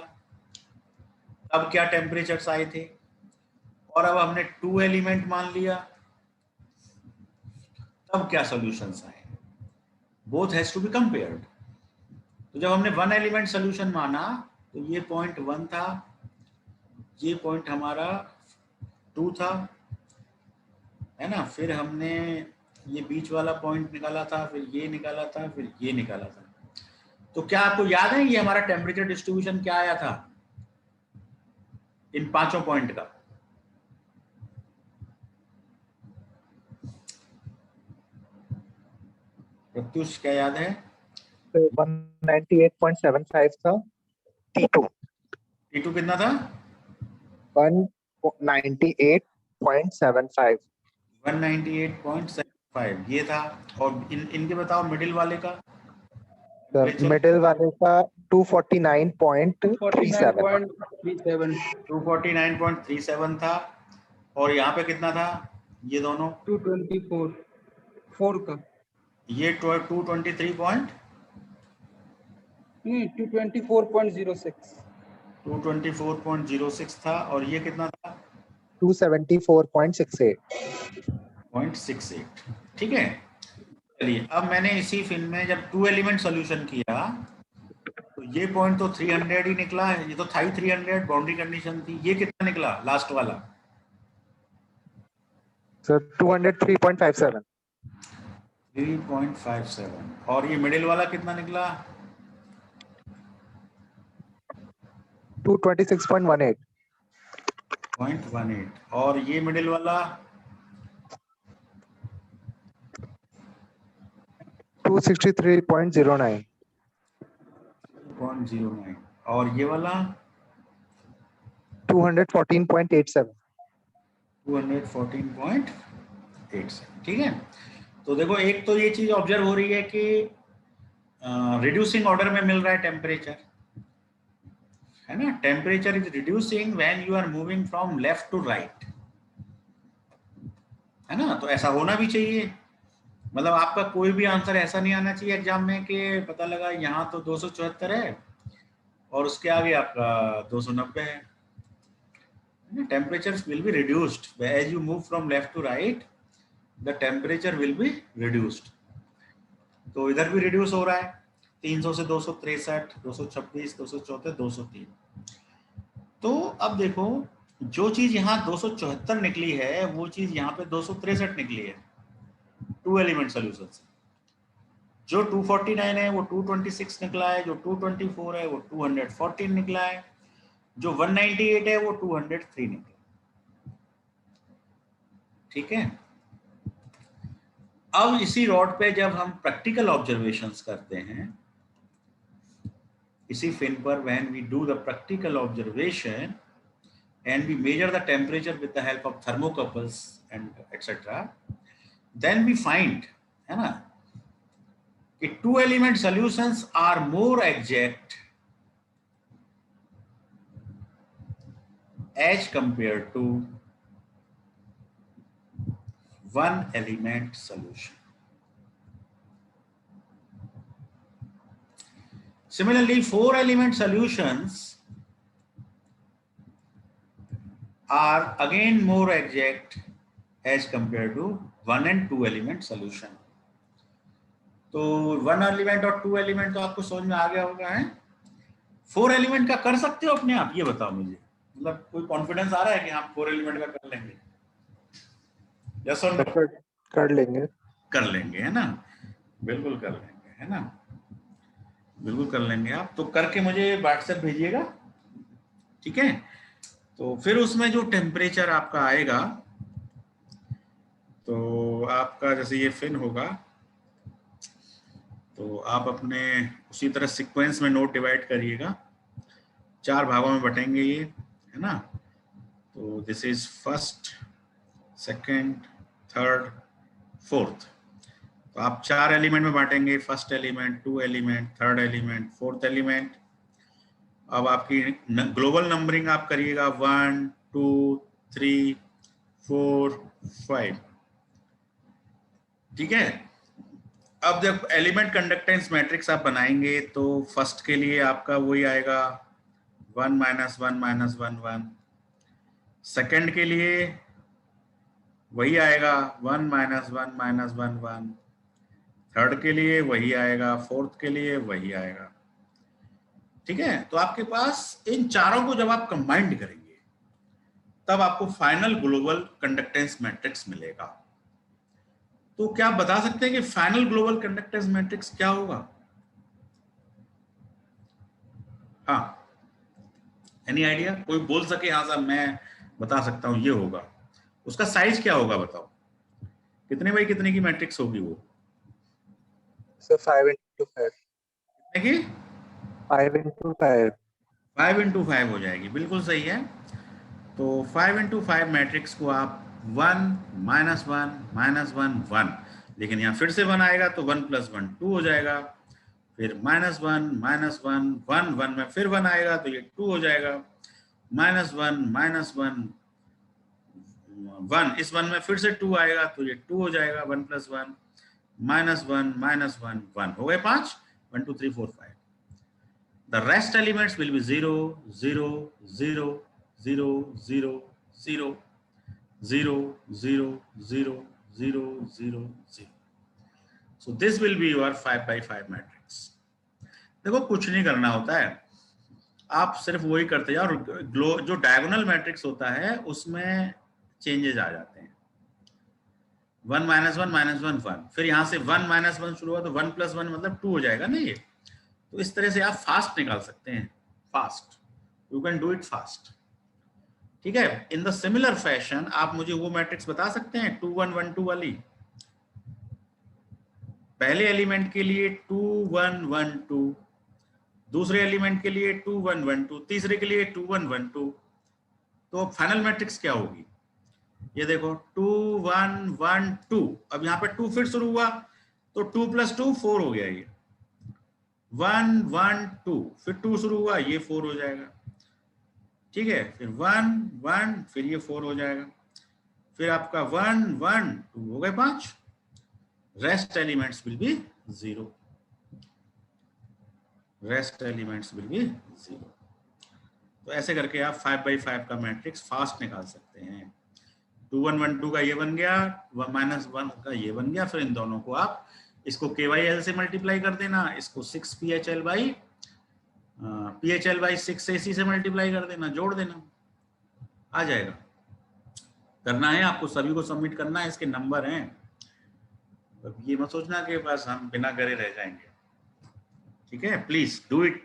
अब क्या टेम्परेचर्स आए थे, और अब हमने 2 एलिमेंट मान लिया, तब क्या सॉल्यूशंस आए, both has to be compared. तो जब हमने 1 एलिमेंट सोल्यूशन माना तो ये पॉइंट 1 था, ये पॉइंट हमारा 2 था, है ना, फिर हमने ये बीच वाला पॉइंट निकाला था, फिर ये निकाला था, फिर ये निकाला था। तो क्या आपको याद है ये हमारा टेम्परेचर डिस्ट्रीब्यूशन क्या आया था इन पांचों पॉइंट का? प्रत्युष क्या याद है? 198.75 था T2 कितना था? 198.75 198.75 ये था। और इनके बताओ मिडिल वाले का? मिडिल वाले का 249.37 249.37 था। और यहाँ पे कितना था ये दोनों? 224 का ये 223 नहीं 224.06 224.06 था, और ये कितना था? 274.68 ठीक है। चलिए अब मैंने इसी फिन में जब 2 एलिमेंट सोल्यूशन किया तो ये पॉइंट तो 300 ही निकला है, ये तो था ही 300, बाउंड्री कंडीशन थी। ये कितना निकला लास्ट वाला? सर 203.57 3.57। और ये मिडिल वाला कितना निकला? 226.18 0.18। और ये मिडिल वाला 263.09 0.09। और ये वाला 214.87 214.87। ठीक है। तो देखो एक तो ये चीज ऑब्जर्व हो रही है कि रिड्यूसिंग ऑर्डर में मिल रहा है टेम्परेचर, है ना। Temperature is reducing when you are moving from left to right, है ना। तो ऐसा होना भी चाहिए, मतलब आपका कोई भी आंसर ऐसा नहीं आना चाहिए एग्जाम में कि पता लगा यहाँ तो 274 है और उसके आगे आपका 290 है। Temperatures will be reduced as you move from left to right, the temperature will be reduced। तो इधर भी रिड्यूस हो रहा है 300 से 263, 226, 274, 203। तो अब देखो जो चीज यहाँ 274 निकली है वो चीज यहाँ पे 263 निकली है 2 एलिमेंट सोल्यूशन से। जो 249 है वो 226 निकला है, जो 224 है वो 214 निकला है, जो 198 है वो 203 निकला। ठीक है। अब इसी रॉड पे जब हम प्रैक्टिकल ऑब्जर्वेशंस करते हैं, इसी फिन पर when we do the practical observation and we measure the temperature with the help of thermocouples and etcetera, then we find, है ना, कि 2 element solutions are more exact as compare to 1 element solution. Similarly, 4 element solutions are again more exact as compared to 1 and 2 element solution. तो 1 element और 2 element तो आपको समझ में आ गया होगा, है। 4 एलिमेंट का कर सकते हो अपने आप, ये बताओ मुझे। मतलब कोई कॉन्फिडेंस आ रहा है कि हम 4 एलिमेंट का कर लेंगे? यस और नो? कर लेंगे। कर लेंगे, है ना? बिल्कुल कर लेंगे, है ना? बिल्कुल कर लेंगे। आप तो करके मुझे व्हाट्सएप भेजिएगा, ठीक है? तो फिर उसमें जो टेम्परेचर आपका आएगा, तो आपका जैसे ये फिन होगा, तो आप अपने उसी तरह सीक्वेंस में नोट डिवाइड करिएगा, 4 भागों में बटेंगे ये, है ना? तो this is first, second, third, fourth. तो आप 4 एलिमेंट में बांटेंगे, first element, 2 element, third element, fourth element. अब आपकी ग्लोबल नंबरिंग आप करिएगा 1 2 3 4 5, ठीक है? अब जब एलिमेंट कंडक्टेंस मैट्रिक्स आप बनाएंगे तो फर्स्ट के लिए आपका वही आएगा 1 -1 -1 1। सेकंड के लिए वही आएगा 1 -1 -1 1। थर्ड के लिए वही आएगा, फोर्थ के लिए वही आएगा, ठीक है? तो आपके पास इन चारों को जब आप कंबाइंड करेंगे तब आपको फाइनल ग्लोबल कंडक्टेंस मैट्रिक्स मिलेगा। तो क्या आप बता सकते हैं कि फाइनल ग्लोबल कंडक्टेंस मैट्रिक्स क्या होगा? हाँ, एनी आइडिया? कोई बोल सके हाँ साहब मैं बता सकता हूं ये होगा। उसका साइज क्या होगा बताओ, कितने बाई कितने की मैट्रिक्स होगी वो? Sir 5 into 5। कितने की? 5 into 5। 5 into 5 हो जाएगी, बिल्कुल सही है। तो 5 into 5 मैट्रिक्स को आप 1 -1 -1 1, लेकिन यहाँ फिर से 1 आएगा तो 1 + 1 2 हो जाएगा। फिर -1 -1 1 1 में फिर 1 आएगा तो ये 2 हो जाएगा। -1 -1 1, इस 1 में फिर से 2 आएगा तो ये 2 हो जाएगा। 1 + 1 -1 -1 1 हो गए 5। 1 2 3 4 5। The rest elements will be 0 0 0 0 0 0 0 0 0 0 0 0। So this will be your 5 by 5 matrix। देखो कुछ नहीं करना होता है, आप सिर्फ वही करते जाओ। और जो डायगोनल मैट्रिक्स होता है उसमें चेंजेस आ जाते हैं। 1 -1 -1 1, फिर यहाँ से 1 -1 शुरू हुआ तो 1 + 1 मतलब 2 हो जाएगा ना ये। तो इस तरह से आप फास्ट निकाल सकते हैं, fast, you can do it fast, ठीक है? इन द सिमिलर फैशन आप मुझे वो मैट्रिक्स बता सकते हैं 2 1 1 2 वाली? पहले एलिमेंट के लिए 2 1 1 2, दूसरे एलिमेंट के लिए 2 1 1 2, तीसरे के लिए 2 1 1 2। तो फाइनल मैट्रिक्स क्या होगी? ये देखो 2 1 1 2। अब यहाँ पे 2 फिर शुरू हुआ तो 2 + 2 4 हो गया। ये 1 1 2, फिर 2 शुरू हुआ ये 4 हो जाएगा, ठीक है? फिर 1 1, फिर ये 4 हो जाएगा। फिर आपका 1 1 2 हो गए 5। Rest elements will be 0। Rest elements will be 0। तो ऐसे करके आप 5 by 5 का मैट्रिक्स फास्ट निकाल सकते हैं। 2 1 1 2 का ये बन गया, -1 का ये बन गया। फिर इन दोनों को आप इसको KYL से मल्टीप्लाई कर देना, इसको 6 PHL by 6 AC से मल्टीप्लाई कर देना, जोड़ देना, आ जाएगा। करना है आपको, सभी को सबमिट करना है, इसके नंबर हैं। अब ये मत सोचना कि बस हम बिना करे रह जाएंगे, ठीक है? प्लीज डू इट,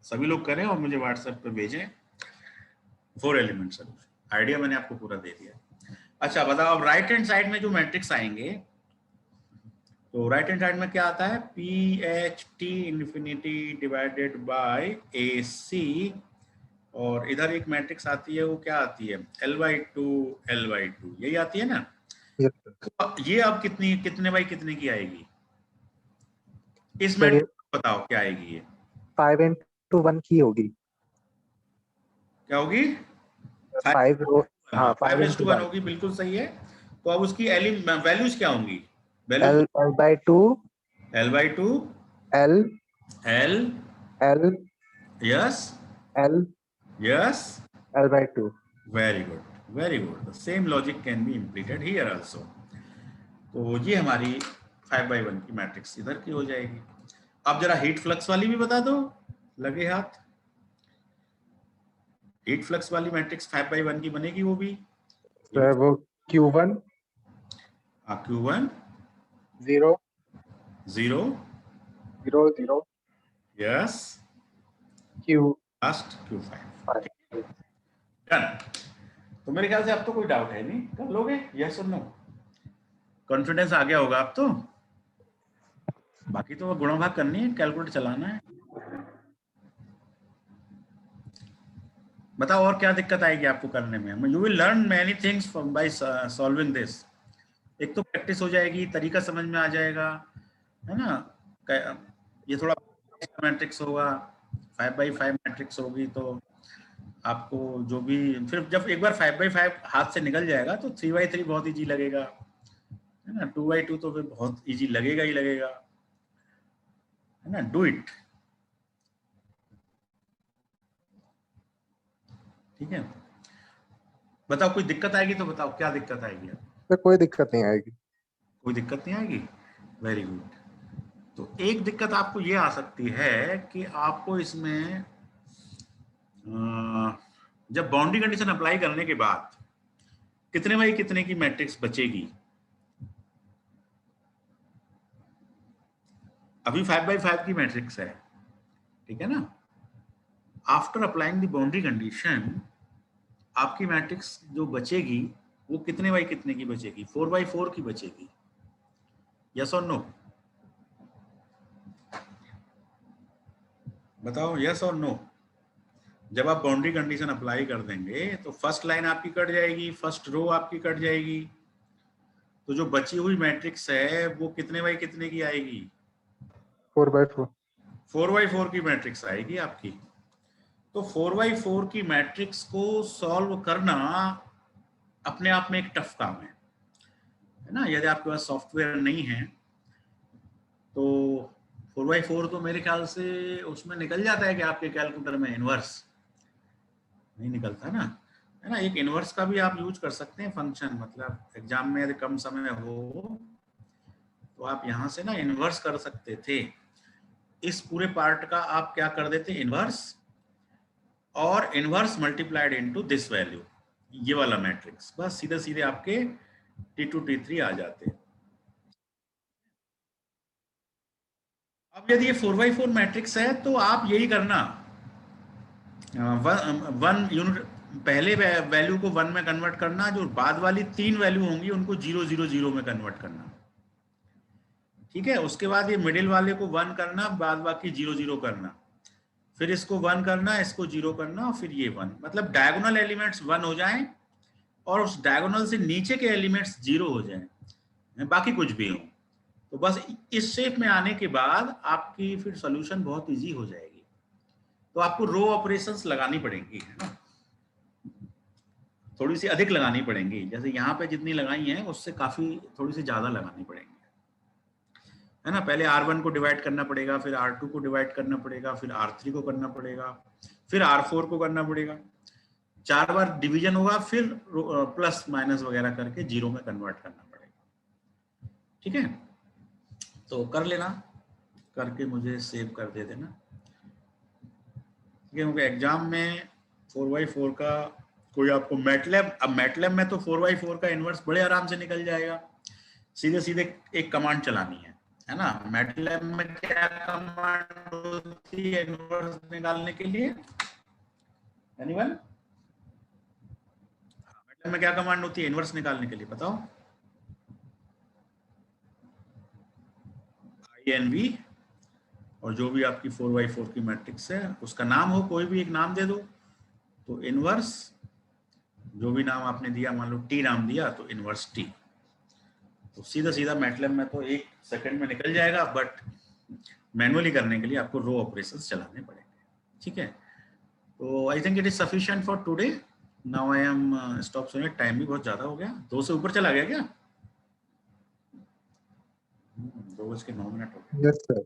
सभी लोग करें और मुझे व्हाट्सएप पे भेजें 4 एलिमेंट सोल्यूशन। आइडिया मैंने आपको पूरा दे दिया। अच्छा बताओ, अब राइट हैंड साइड में जो मैट्रिक्स आएंगे, तो राइट हैंड साइड में क्या आता है? PHT infinity divided by AC, और इधर एक मैट्रिक्स आती है, वो क्या आती है? L/2 L/2, यही आती है ना? तो ये अब कितने बाई कितने की आएगी? इस मैट्रिक्स बताओ क्या आएगी ये? 5 into 1 की होगी। क्या होगी? 5 रो, हाँ 5 into 1 होगी, बिल्कुल सही है। तो अब उसकी वैल्यूज क्या होंगी? L/2 L/2 L L L yes L yes L/2। very good, the same logic can be implemented here also। तो ये हमारी 5 by 1 की मैट्रिक्स इधर की हो जाएगी। अब जरा हीट फ्लक्स वाली भी बता दो, लगे हाथ। हीट फ्लक्स वाली मैट्रिक्स 5/1 की बनेगी वो भी। सर वो Q1 Q1 0 0 0 0 yes Q5। Last Q5 done. तो मेरे ख्याल से अब तो कोई डाउट है नहीं, कर लोगे यस और नो? कॉन्फिडेंस आ गया होगा अब तो। बाकी तो गुणा भाग करनी है, कैलकुलेटर चलाना है। बताओ और क्या दिक्कत आएगी आपको करने में? You will learn many things by solving this. एक तो प्रैक्टिस हो जाएगी, तरीका समझ में आ जाएगा, है ना। ये थोड़ा मैट्रिक्स होगा, 5/5 मैट्रिक्स होगी, तो आपको जो भी फिर जब एक बार 5/5 हाथ से निकल जाएगा तो 3/3 बहुत इजी लगेगा, है ना। 2/2 तो फिर बहुत इजी लगेगा ही लगेगा, है ना। डू इट, ठीक है। बताओ कोई दिक्कत आएगी तो बताओ, क्या दिक्कत आएगी आपको? सर कोई दिक्कत नहीं आएगी। कोई दिक्कत नहीं आएगी, वेरी गुड। तो एक दिक्कत आपको ये आ सकती है कि आपको इसमें जब बाउंड्री कंडीशन अप्लाई करने के बाद कितने बाई कितने की मैट्रिक्स बचेगी। अभी 5/5 की मैट्रिक्स है, ठीक है ना। After applying the boundary condition आपकी मैट्रिक्स जो बचेगी वो कितने बाई कितने की बचेगी? 4/4 की बचेगी, यस और नो? बताओ यस और नो। जब आप बाउंड्री कंडीशन अप्लाई कर देंगे तो फर्स्ट लाइन आपकी कट जाएगी, फर्स्ट रो आपकी कट जाएगी, तो जो बची हुई मैट्रिक्स है वो कितने बाई कितने की आएगी? 4/4। 4/4 की मैट्रिक्स आएगी आपकी। तो 4/4 की मैट्रिक्स को सॉल्व करना अपने आप में एक टफ काम है ना। यदि आपके पास सॉफ्टवेयर नहीं है तो 4/4 तो मेरे ख्याल से उसमें निकल जाता है कि आपके कैलकुलेटर में इनवर्स नहीं निकलता ना, है ना। एक इनवर्स का भी आप यूज कर सकते हैं फंक्शन, मतलब एग्जाम में यदि कम समय हो तो आप यहां से ना इनवर्स कर सकते थे। इस पूरे पार्ट का आप क्या कर देते, इनवर्स, और inverse multiplied into this value, ये वाला मैट्रिक्स, बस सीधे सीधे आपके T2 T3 आ जाते। अब यदि ये 4/4 मैट्रिक्स है तो आप यही करना, वन यूनिट पहले वैल्यू को 1 में कन्वर्ट करना, जो बाद वाली 3 वैल्यू होंगी उनको 0 0 0 में कन्वर्ट करना, ठीक है। उसके बाद ये मिडिल वाले को 1 करना, बाद बाकी 0 0 करना, फिर इसको 1 करना, इसको 0 करना, और फिर ये 1, मतलब डायगोनल एलिमेंट्स 1 हो जाएं और उस डायगोनल से नीचे के एलिमेंट्स 0 हो जाएं, बाकी कुछ भी हो। तो बस इस शेप में आने के बाद आपकी फिर सॉल्यूशन बहुत इजी हो जाएगी। तो आपको रो ऑपरेशंस लगानी पड़ेंगी, है ना, थोड़ी सी अधिक लगानी पड़ेंगी। जैसे यहाँ पे जितनी लगाई हैं उससे काफी थोड़ी सी ज्यादा लगानी पड़ेंगी, है ना। पहले R1 को डिवाइड करना पड़ेगा, फिर R2 को डिवाइड करना पड़ेगा, फिर R3 को करना पड़ेगा, फिर R4 को करना पड़ेगा। 4 बार डिवीजन होगा, फिर प्लस माइनस वगैरह करके 0 में कन्वर्ट करना पड़ेगा, ठीक है। तो कर लेना, करके मुझे सेव कर दे देना, क्योंकि एग्जाम में 4/4 का कोई आपको मैटलैब, अब मैटलैब में तो 4/4 का इनवर्स बड़े आराम से निकल जाएगा। सीधे सीधे एक कमांड चलानी है ना। मैटलैब में क्या कमांड होती है इनवर्स निकालने के लिए? एनीवन? मैटलैब में क्या कमांड होती है इनवर्स निकालने के लिए, बताओ? INV, और जो भी आपकी 4/4 की मैट्रिक्स है उसका नाम हो, कोई भी एक नाम दे दो। तो इनवर्स, जो भी नाम आपने दिया, मान लो T नाम दिया तो इनवर्स T। तो सीधा सीधा मैटलैब में तो 1 सेकंड में निकल जाएगा, बट मैनुअली करने के लिए आपको रो ऑपरेशंस चलाने पड़ेंगे, ठीक है। तो I think it is sufficient for today. Now I am stop सुनिए, टाइम भी बहुत ज्यादा हो गया, 2 से ऊपर चला गया क्या? 2:09 हो गए। Yes sir.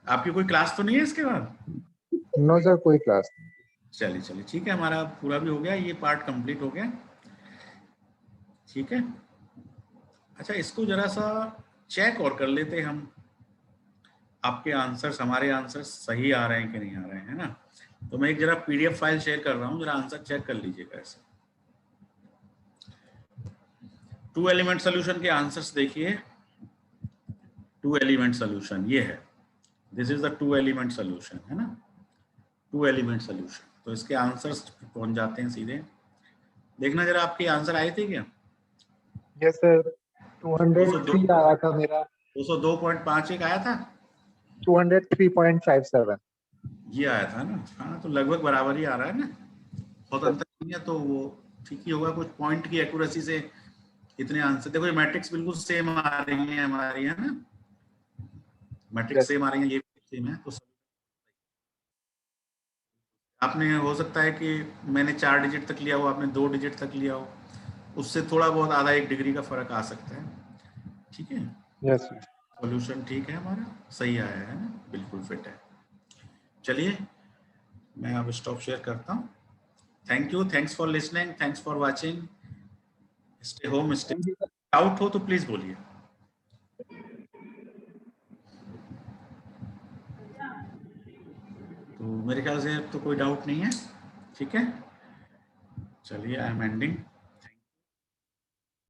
आपकी कोई क्लास तो नहीं है इसके बाद? नो सर, कोई क्लास नहीं। चलिए चलिए ठीक है, हमारा पूरा भी हो गया, ये पार्ट कंप्लीट हो गया, ठीक है। अच्छा, इसको जरा सा चेक और कर लेते हम, आपके आंसर्स हमारे आंसर्स सही आ रहे हैं कि नहीं आ रहे हैं, है ना। तो मैं एक जरा पीडीएफ फाइल शेयर कर रहा हूँ, जरा आंसर चेक कर लीजिएगा ऐसे। 2 एलिमेंट सोल्यूशन के आंसर्स देखिए। 2 एलिमेंट सोल्यूशन ये है, this is the 2 element solution, है ना, 2 एलिमेंट सोल्यूशन। तो इसके आंसर्स पहुंच जाते हैं सीधे। देखना जरा आपके आंसर आए थे क्या? यस सर, 203 आया था मेरा। 202.51 आया था, 203.57। ये आया था ना। हाँ, तो लगभग बराबर ही आ रहा है ना, बहुत अंतर नहीं है, तो वो ठीक ही होगा। कुछ पॉइंट की एक्यूरेसी से इतने आंसर, देखो ये मैट्रिक्स बिल्कुल सेम आ रही है हमारी, है ना, मैट्रिक्स सेम आ रही है, ये सेम है। तो आपने, हो सकता है कि मैंने 4 डिजिट तक लिया हो, आपने 2 डिजिट तक लिया हो, उससे थोड़ा बहुत आधा 1 डिग्री का फर्क आ सकता है। ठीक है, यस सर। सॉल्यूशन ठीक है हमारा, सही आया है ना, बिल्कुल फिट है। चलिए मैं अब स्टॉप शेयर करता हूँ। Thank you, thanks for listening, thanks for watching, stay home, stay. Doubt हो तो प्लीज बोलिए। तो मेरे ख्याल से अब तो कोई डाउट नहीं है। ठीक है, चलिए आई एम एंडिंग।